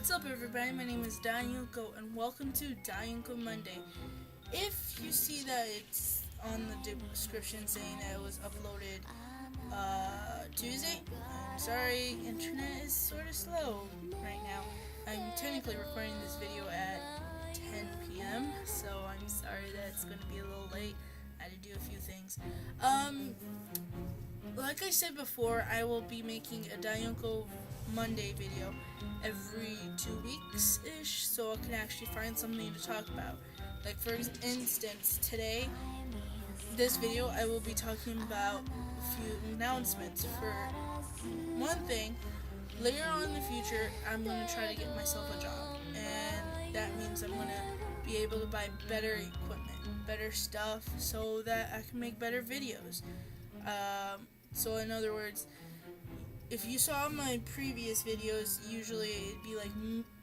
What's up, everybody? My name is DieUnko, and welcome to DieUnko Monday. If you see that it's on the description saying that it was uploaded Tuesday, I'm sorry, internet is sort of slow right now. I'm technically recording this video at 10 p.m., so I'm sorry that it's going to be a little late. I had to do a few things. Like I said before, I will be making a DieUnko Monday video every 2 weeks-ish, so I can actually find something to talk about. Like, for instance, today, this video, I will be talking about a few announcements. For one thing, later on in the future, I'm going to try to get myself a job, and that means I'm going to be able to buy better equipment, better stuff, so that I can make better videos. So in other words, if you saw my previous videos, usually it'd be like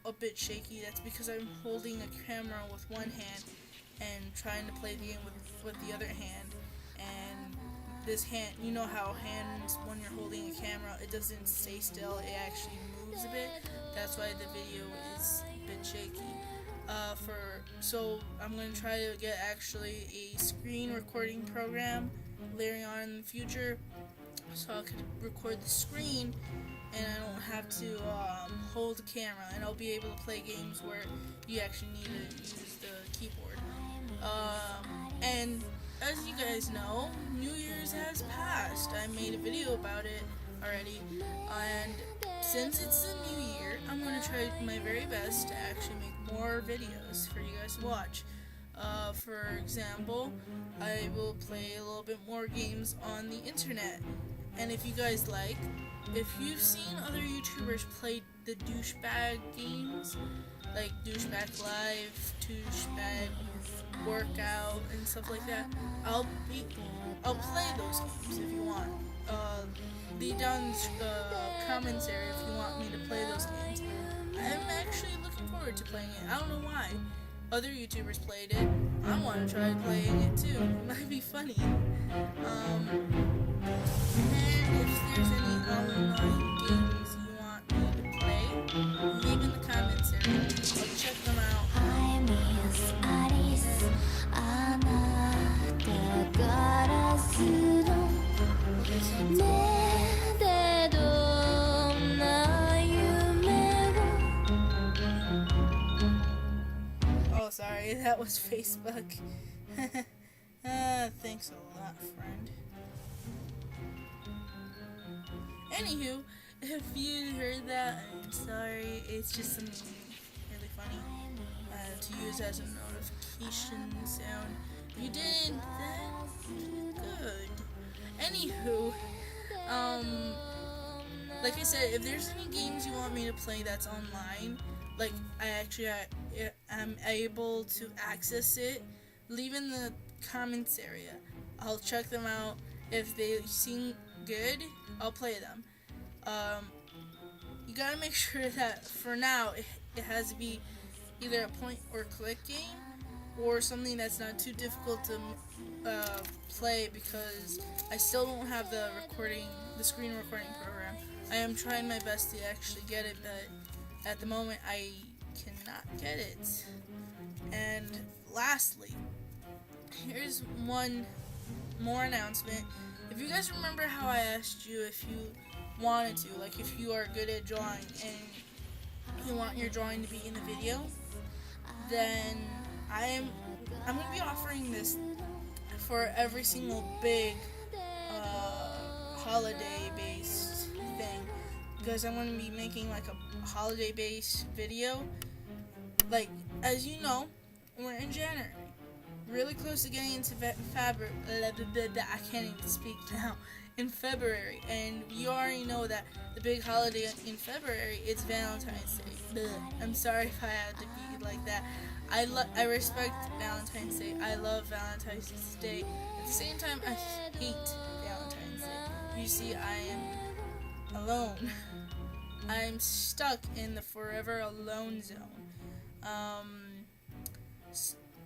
a bit shaky. That's because I'm holding a camera with one hand and trying to play the game with the other hand. And this hand, you know how hands, when you're holding a camera, it doesn't stay still, it actually moves a bit. That's why the video is a bit shaky. So I'm going to try to get actually a screen recording program later on in the future, so I could record the screen and I don't have to hold the camera, and I'll be able to play games where you actually need to use the keyboard. And as you guys know, New Year's has passed. I made a video about it already, and since it's the new year, I'm going to try my very best to actually make more videos for you guys to watch. For example, I will play a little bit more games on the internet. And if you guys if you've seen other YouTubers play the douchebag games, like Douchebag Live, Douchebag Workout, and stuff like that, I'll play those games if you want. Leave down the comments area if you want me to play those games. I'm actually looking forward to playing it. I don't know why. Other YouTubers played it. I want to try playing it too. It might be funny. And if there's any online games you want me to play, leave in the comments area. I'll check them out. Oh, sorry, that was Facebook. Thanks a lot, friend. Anywho, if you heard that, I'm sorry. It's just something really funny to use as a notification sound. If you didn't, then good. Anywho, like I said, if there's any games you want me to play that's online, like I'm able to access it, leave in the comments area. I'll check them out. If they seem good, I'll play them. You gotta make sure that for now it has to be either a point or click game or something that's not too difficult to play, because I still don't have the screen recording program. I am trying my best to actually get it, but at the moment I cannot get it. And lastly, here's one more announcement. If you guys remember how I asked you if you wanted to, like if you are good at drawing and you want your drawing to be in the video, then I'm going to be offering this for every single big holiday-based thing, because I'm going to be making like a holiday-based video. Like, as you know, we're in January, really close to getting into I can't even speak now, in February, and you already know that the big holiday in February is Valentine's Day. I'm sorry if I had to be like that. I respect Valentine's Day. I love Valentine's Day. At the same time, I hate Valentine's Day. You see, I am alone. I'm stuck in the forever alone zone.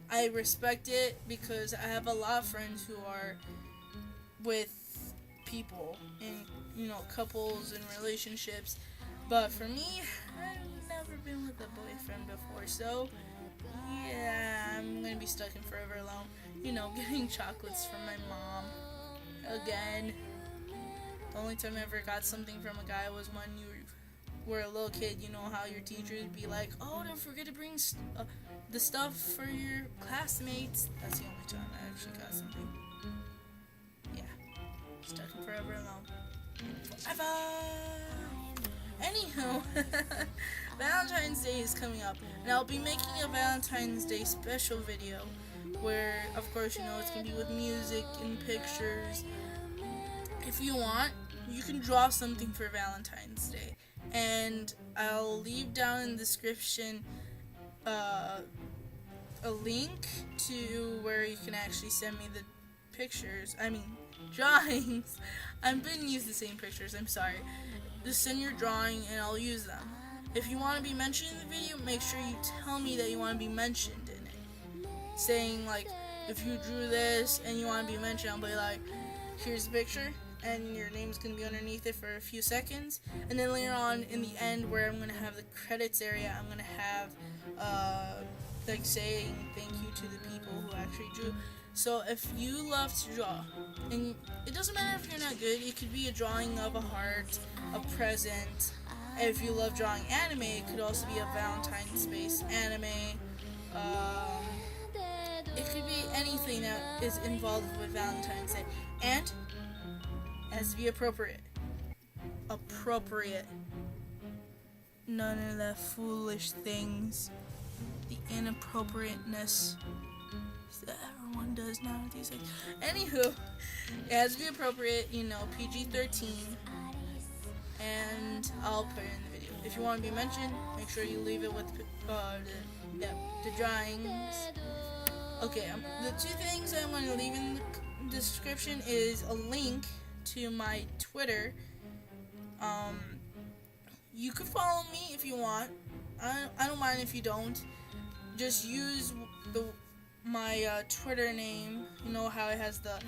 I respect it because I have a lot of friends who are with people in, couples and relationships, But for me, I've never been with a boyfriend before, so yeah, I'm gonna be stuck in forever alone. You know, getting chocolates from my mom. Again. The only time I ever got something from a guy was when you were a little kid. You know how your teacher would be like, oh, don't forget to bring the stuff for your classmates. That's the only time I actually got something. Yeah. Stuck in forever alone. Forever! Anywho, Valentine's Day is coming up, and I'll be making a Valentine's Day special video where, of course, you know, it's going to be with music and pictures. If you want, you can draw something for Valentine's Day, and I'll leave down in the description a link to where you can actually send me the drawings. I've been using the same pictures, I'm sorry. Just send your drawing and I'll use them. If you want to be mentioned in the video, make sure you tell me that you want to be mentioned in it. Saying, like, if you drew this and you want to be mentioned, I'll be like, here's the picture, and your name's going to be underneath it for a few seconds. And then later on, in the end, where I'm going to have the credits area, I'm going to have, like, saying thank you to the people who actually drew. So if you love to draw, and it doesn't matter if you're not good, it could be a drawing of a heart, a present. If you love drawing anime, it could also be a Valentine's-based anime. It could be anything that is involved with Valentine's Day. And it has to be appropriate. Appropriate. None of the foolish things. The inappropriateness that everyone does nowadays. Anywho, it has to be appropriate, you know, PG-13. And I'll put it in the video. If you want to be mentioned, make sure you leave it with the drawings. Okay, the two things I'm going to leave in the description is a link to my Twitter. You can follow me if you want. I don't mind if you don't. Just use my Twitter name. You know how it has the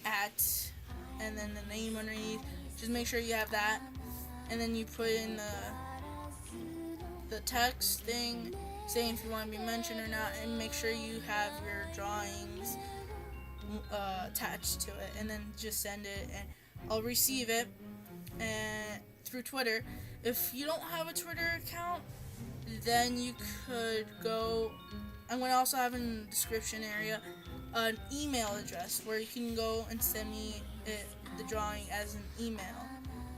@ and then the name underneath. Just make sure you have that, and then you put in the text thing saying if you want to be mentioned or not, and make sure you have your drawings attached to it, and then just send it, and I'll receive it and through Twitter. If you don't have a Twitter account, then you could go. I'm going to also have in the description area an email address where you can go and send me the drawing as an email.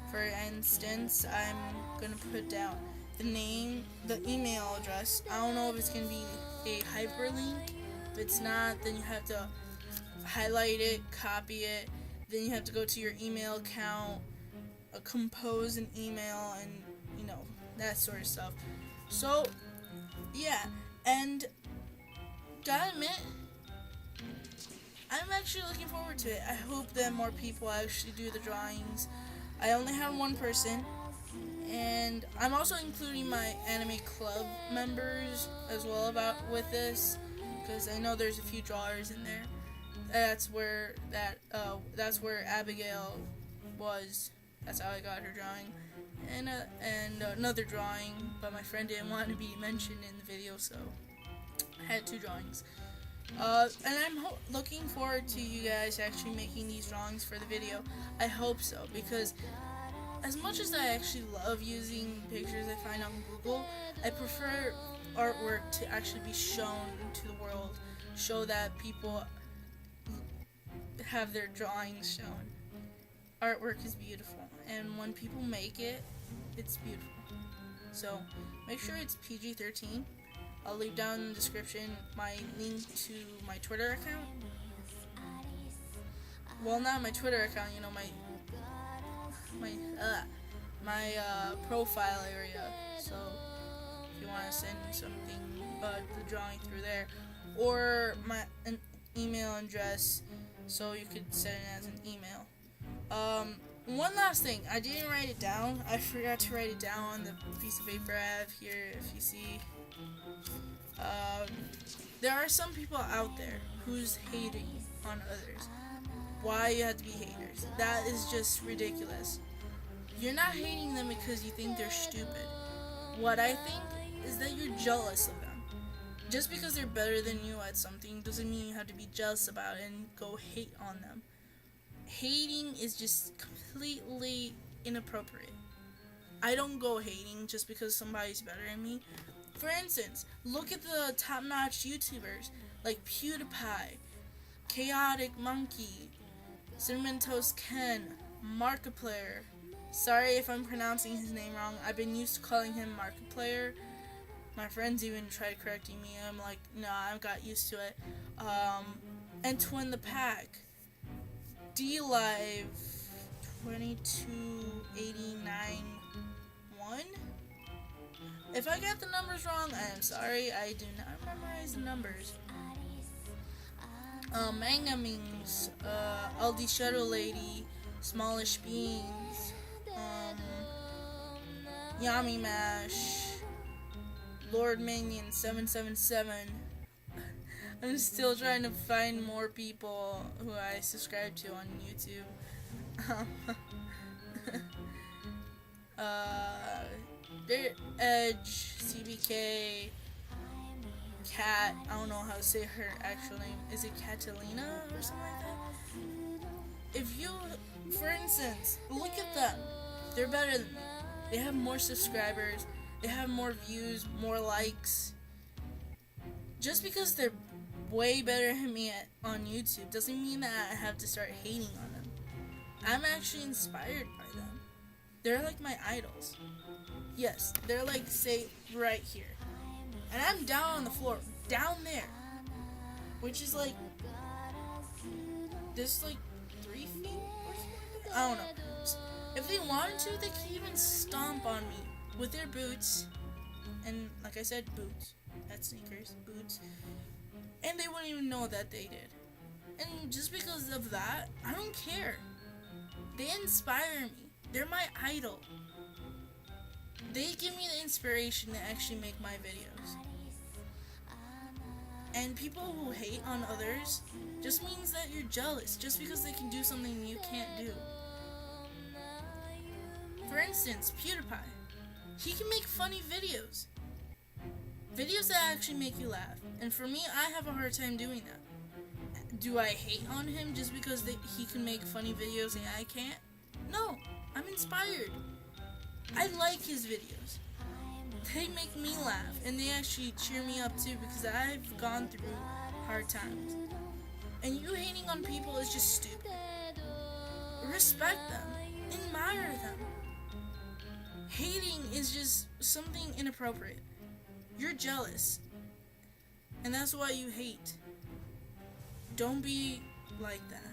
For instance, I'm going to put down the name, the email address. I don't know if it's going to be a hyperlink. If it's not, then you have to highlight it, copy it, then you have to go to your email account, compose an email, and, you know, that sort of stuff. So, yeah, and gotta admit, I'm actually looking forward to it. I hope that more people actually do the drawings. I only have one person, and I'm also including my anime club members as well with this, because I know there's a few drawers in there. That's where Abigail was. That's how I got her drawing, and another drawing, but my friend didn't want to be mentioned in the video, so I had two drawings. And I'm looking forward to you guys actually making these drawings for the video. I hope so, because as much as I actually love using pictures I find on Google, I prefer artwork to actually be shown to the world, show that people have their drawings shown. Artwork is beautiful, and when people make it, it's beautiful. So make sure it's PG-13. I'll leave down in the description my link to my Twitter account. Well, not my Twitter account, you know, my profile area. So if you want to send me something, the drawing through there, or an email address, so you could send it as an email. One last thing, I didn't write it down. I forgot to write it down on the piece of paper I have here, if you see. There are some people out there who's hating on others. Why you have to be haters? That is just ridiculous. You're not hating them because you think they're stupid. What I think is that you're jealous of them. Just because they're better than you at something doesn't mean you have to be jealous about it and go hate on them. Hating is just completely inappropriate. I don't go hating just because somebody's better than me. For instance, look at the top-notch YouTubers like PewDiePie, Chaotic Monkey, Cinnamon Toast Ken, Markiplier. Sorry if I'm pronouncing his name wrong. I've been used to calling him Markiplier. My friends even tried correcting me. I'm like, no, I've got used to it. And Twin the Pack, DLive 22891. If I got the numbers wrong, I am sorry. I do not memorize the numbers. Manga Mings, Aldi Shadow Lady, Smallish Beans, Yami Mash, Lord Minion 777. I'm still trying to find more people who I subscribe to on YouTube. Edge, CBK, Cat, I don't know how to say her actual name. Is it Catalina or something like that? If you, for instance, look at them. They're better than me. They have more subscribers. They have more views, more likes. Just because they're way better than me on YouTube doesn't mean that I have to start hating on them. I'm actually inspired by them. They're like my idols. Yes, they're like, say, right here. And I'm down on the floor, down there. Which is like, this like 3 feet or something? I don't know. If they wanted to, they could even stomp on me with their boots. And like I said, boots. That's sneakers, boots. And they wouldn't even know that they did. And just because of that, I don't care. They inspire me. They're my idol. They give me the inspiration to actually make my videos. And people who hate on others just means that you're jealous just because they can do something you can't do. For instance, PewDiePie. He can make funny videos. Videos that actually make you laugh. And for me, I have a hard time doing that. Do I hate on him just because he can make funny videos and I can't? No, I'm inspired. I like his videos. They make me laugh, and they actually cheer me up too because I've gone through hard times. And you hating on people is just stupid. Respect them. Admire them. Hating is just something inappropriate. You're jealous. And that's why you hate. Don't be like that.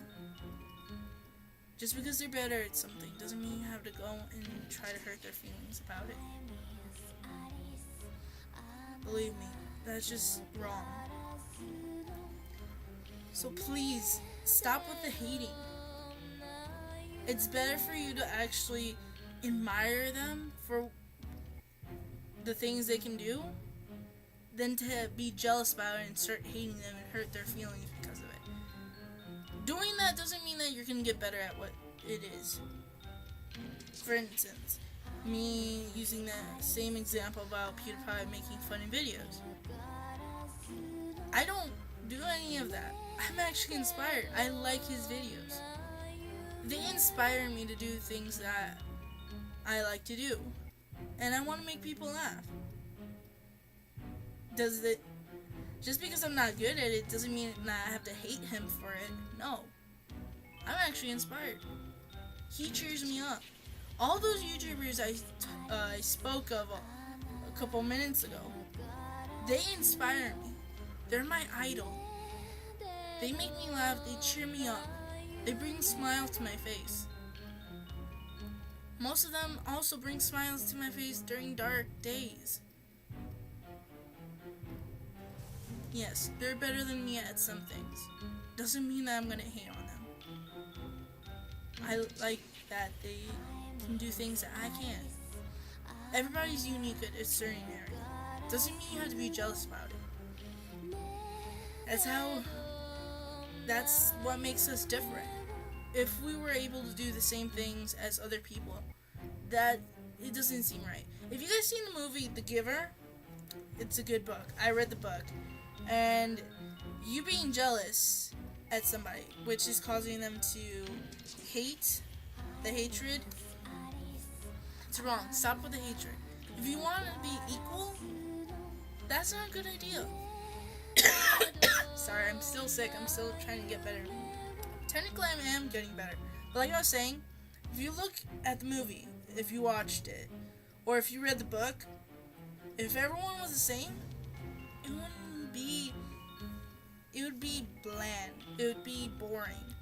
Just because they're better at something doesn't mean you have to go and try to hurt their feelings about it. Believe me, that's just wrong. So please, stop with the hating. It's better for you to actually admire them for the things they can do than to be jealous about it and start hating them and hurt their feelings because of it. Doing that doesn't mean that you're going to get better at what it is. For instance, me using the same example about PewDiePie making funny videos. I don't do any of that. I'm actually inspired. I like his videos. They inspire me to do things that I like to do. And I want to make people laugh. Just because I'm not good at it doesn't mean that I have to hate him for it. No. I'm actually inspired. He cheers me up. All those YouTubers I spoke of a couple minutes ago, they inspire me. They're my idol. They make me laugh. They cheer me up. They bring smiles to my face. Most of them also bring smiles to my face during dark days. Yes, they're better than me at some things. Doesn't mean that I'm gonna hate on them. I like that they can do things that I can't. Everybody's unique at a certain area. Doesn't mean you have to be jealous about it. That's what makes us different. If we were able to do the same things as other people, that it doesn't seem right. If you guys seen the movie The Giver, it's a good book. I read the book. And you being jealous at somebody, which is causing them to hate, the hatred, it's wrong. Stop with the hatred. If you want to be equal, that's not a good idea. Sorry, I'm still sick. I'm still trying to get better. Technically, I am getting better. But like I was saying, if you look at the movie, if you watched it, or if you read the book, if everyone was the same, it would be bland. It would be boring.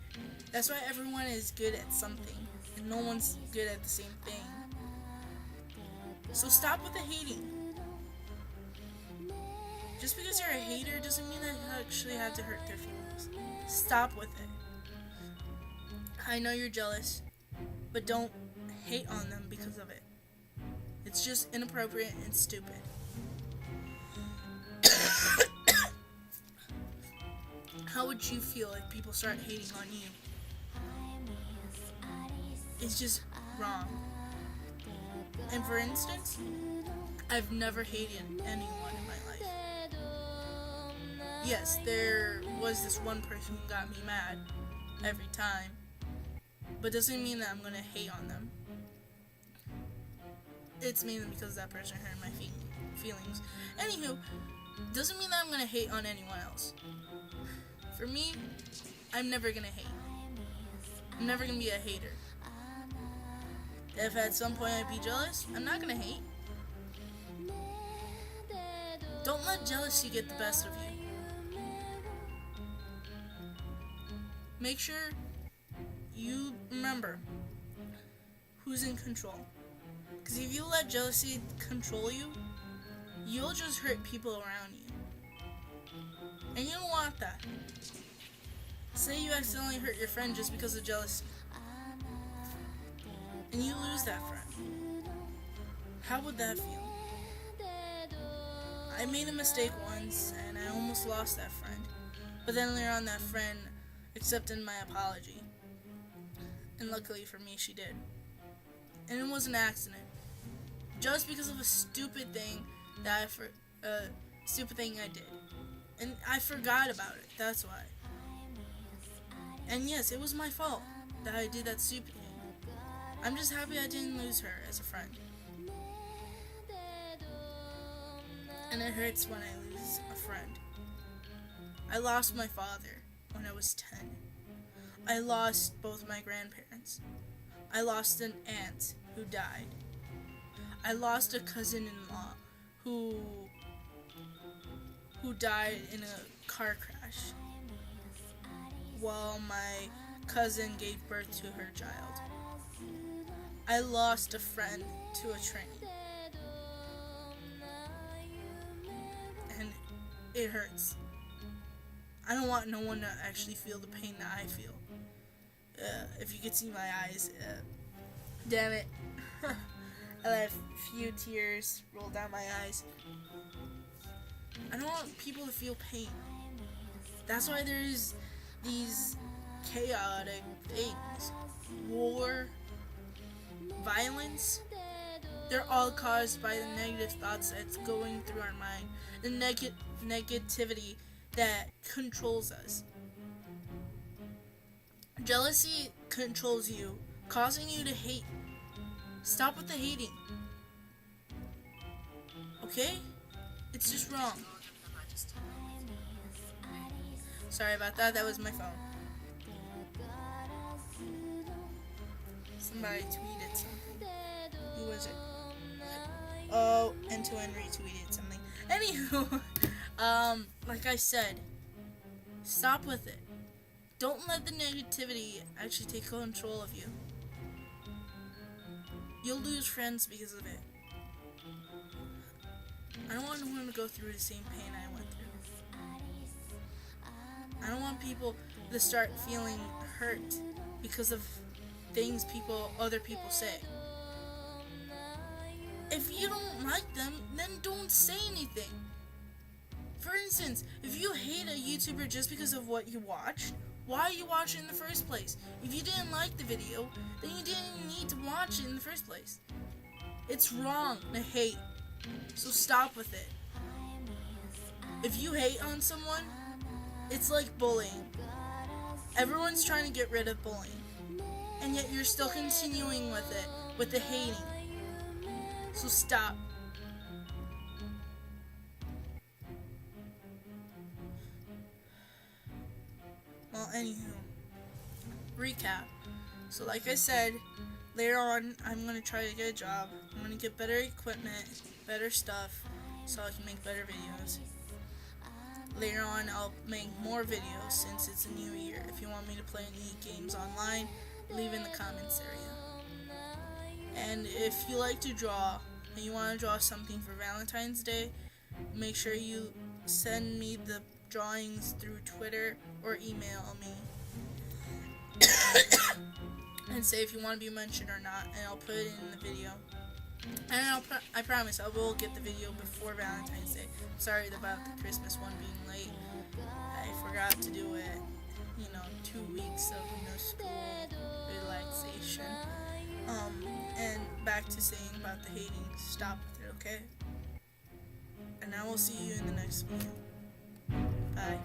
That's why everyone is good at something, and no one's good at the same thing. So stop with the hating. Just because you're a hater doesn't mean that you actually have to hurt their feelings. Stop with it. I know you're jealous, but don't hate on them because of it. It's just inappropriate and stupid. How would you feel if people start hating on you? It's just wrong. And for instance, I've never hated anyone in my life. Yes, there was this one person who got me mad every time, but doesn't mean that I'm gonna hate on them. It's mainly because that person hurt my feelings. Anywho, doesn't mean that I'm gonna hate on anyone else. For me, I'm never gonna hate. I'm never gonna be a hater. If at some point I'd be jealous, I'm not gonna hate. Don't let jealousy get the best of you. Make sure you remember who's in control. Because if you let jealousy control you, you'll just hurt people around you. And you don't want that. Say you accidentally hurt your friend just because of jealousy. And you lose that friend. How would that feel? I made a mistake once and I almost lost that friend. But then later on, that friend accepted my apology. And luckily for me, she did. And it was an accident. Just because of a stupid thing that I did. And I forgot about it, that's why. And yes, it was my fault that I did that stupid thing. I'm just happy I didn't lose her as a friend. And it hurts when I lose a friend. I lost my father when I was 10. I lost both my grandparents. I lost an aunt who died. I lost a cousin-in-law who died in a car crash while my cousin gave birth to her child. I lost a friend to a train. And it hurts. I don't want no one to actually feel the pain that I feel. If you could see my eyes, damn it. I let a few tears roll down my eyes. I don't want people to feel pain. That's why there's these chaotic things. War, violence, they're all caused by the negative thoughts that's going through our mind. The negativity that controls us. Jealousy controls you, causing you to hate. Stop with the hating. Okay? It's just wrong. Sorry about that. That was my phone. Somebody tweeted something. Who was it? Oh, N2N retweeted something. Anywho, like I said, stop with it. Don't let the negativity actually take control of you. You'll lose friends because of it. I don't want anyone to go through the same pain I went through. I don't want people to start feeling hurt because of things other people say. If you don't like them, then don't say anything. For instance, if you hate a YouTuber just because of what you watched, why are you watching in the first place? If you didn't like the video, then you didn't need to watch it in the first place. It's wrong to hate, so stop with it. If you hate on someone, it's like bullying. Everyone's trying to get rid of bullying, and yet you're still continuing with it, with the hating. So stop. Well, anywho, recap. So like I said, later on, I'm going to try to get a job. I'm going to get better equipment, better stuff, so I can make better videos. Later on, I'll make more videos since it's a new year. If you want me to play any games online, leave in the comments area. And if you like to draw, and you want to draw something for Valentine's Day, make sure you send me the drawings through Twitter or email me. And say if you want to be mentioned or not, and I'll put it in the video. And I promise I will get the video before Valentine's Day. Sorry about the Christmas one being late. I forgot to do it. 2 weeks of no school relaxation. And back to saying about the hating. Stop with it, okay? And I will see you in the next video. Bye.